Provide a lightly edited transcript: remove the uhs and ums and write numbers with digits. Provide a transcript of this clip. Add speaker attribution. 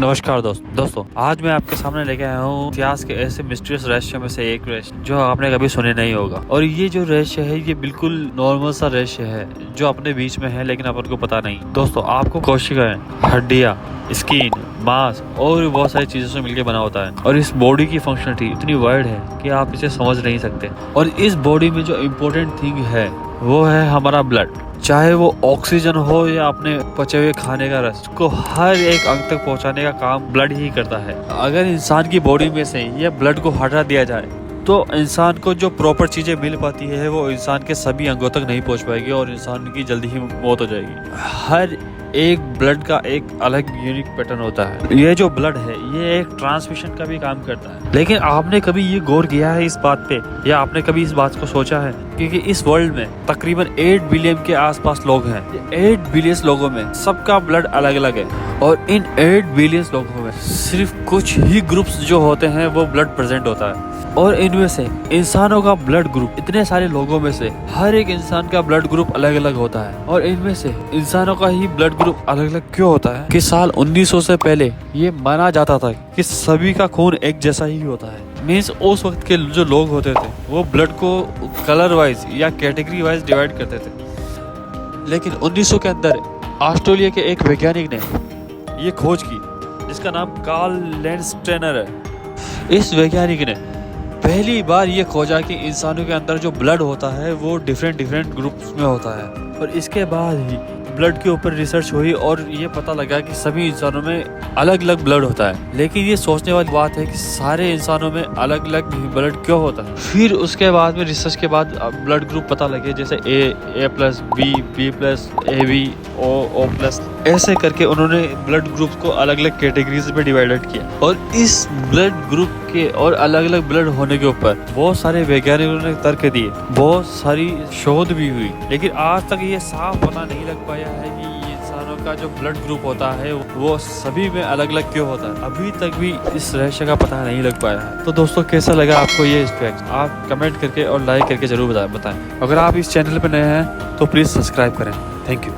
Speaker 1: नमस्कार दोस्तों आज मैं आपके सामने लेके आया हूँ इतिहास के ऐसे मिस्टीरियस रहस्य में से एक रहस्य जो आपने कभी सुने नहीं होगा। और ये जो रहस्य है ये बिल्कुल नॉर्मल सा रहस्य है जो अपने बीच में है लेकिन अपन को पता नहीं। दोस्तों आपको कोशिकाएं, हड्डियाँ, स्किन, मांस और भी बहुत सारी चीजों से मिलकर बना होता है और इस बॉडी की फंक्शनलिटी इतनी वाइड है कि आप इसे समझ नहीं सकते। और इस बॉडी में जो इम्पोर्टेंट थिंग है वो है हमारा ब्लड। चाहे वो ऑक्सीजन हो या अपने पचे हुए खाने का रस को हर एक अंग तक पहुंचाने का काम ब्लड ही करता है। अगर इंसान की बॉडी में से ये ब्लड को हटा दिया जाए तो इंसान को जो प्रॉपर चीजें मिल पाती है वो इंसान के सभी अंगों तक नहीं पहुंच पाएगी और इंसान की जल्दी ही मौत हो जाएगी। हर एक ब्लड का एक अलग यूनिक पैटर्न होता है। ये जो ब्लड है ये एक ट्रांसमिशन का भी काम करता है। लेकिन आपने कभी ये गौर किया है इस बात पे या आपने कभी इस बात को सोचा है क्योंकि इस वर्ल्ड में तकरीबन 8 बिलियन के आसपास लोग हैं। 8 बिलियन लोगों में सबका ब्लड अलग अलग है और इन 8 बिलियन लोगों में सिर्फ कुछ ही ग्रुप्स जो होते हैं वो ब्लड प्रेजेंट होता है। और इनमें से इंसानों का ब्लड ग्रुप, इतने सारे लोगों में से हर एक इंसान का ब्लड ग्रुप अलग अलग होता है। और इनमें से इंसानों का ही ब्लड ग्रुप अलग अलग क्यों होता है कि साल 1900 से पहले ये माना जाता था कि सभी का खून एक जैसा ही होता है। मीन्स उस वक्त के जो लोग होते थे वो ब्लड को कलर वाइज या कैटेगरी वाइज डिवाइड करते थे। लेकिन 1900 के अंदर ऑस्ट्रेलिया के एक वैज्ञानिक ने ये खोज की जिसका नाम कार्ल लैंडस्टेनर है। इस वैज्ञानिक ने पहली बार ये खोजा कि इंसानों के अंदर जो ब्लड होता है वो डिफरेंट ग्रुप्स में होता है। और इसके बाद ही ब्लड के ऊपर रिसर्च हुई और ये पता लगा कि सभी इंसानों में अलग अलग ब्लड होता है। लेकिन ये सोचने वाली बात है कि सारे इंसानों में अलग अलग ब्लड क्यों होता है। फिर उसके बाद में रिसर्च के बाद ब्लड ग्रुप पता लगे जैसे A plus, B plus, AB, O plus, ऐसे करके उन्होंने ब्लड ग्रुप को अलग अलग कैटेगरीज में डिवाइडेड किया। और इस ब्लड ग्रुप के और अलग अलग ब्लड होने के ऊपर बहुत सारे वैज्ञानिकों ने तर्क दिए, बहुत सारी शोध भी हुई, लेकिन आज तक ये साफ पता नहीं लग पाया है कि इंसानों का जो ब्लड ग्रुप होता है वो सभी में अलग अलग क्यों होता है। अभी तक भी इस रहस्य का पता नहीं लग पाया है। तो दोस्तों कैसा लगा आपको ये फैक्ट, आप कमेंट करके और लाइक करके जरूर बताएं। अगर आप इस चैनल पर नए हैं तो प्लीज सब्सक्राइब करें। Thank you.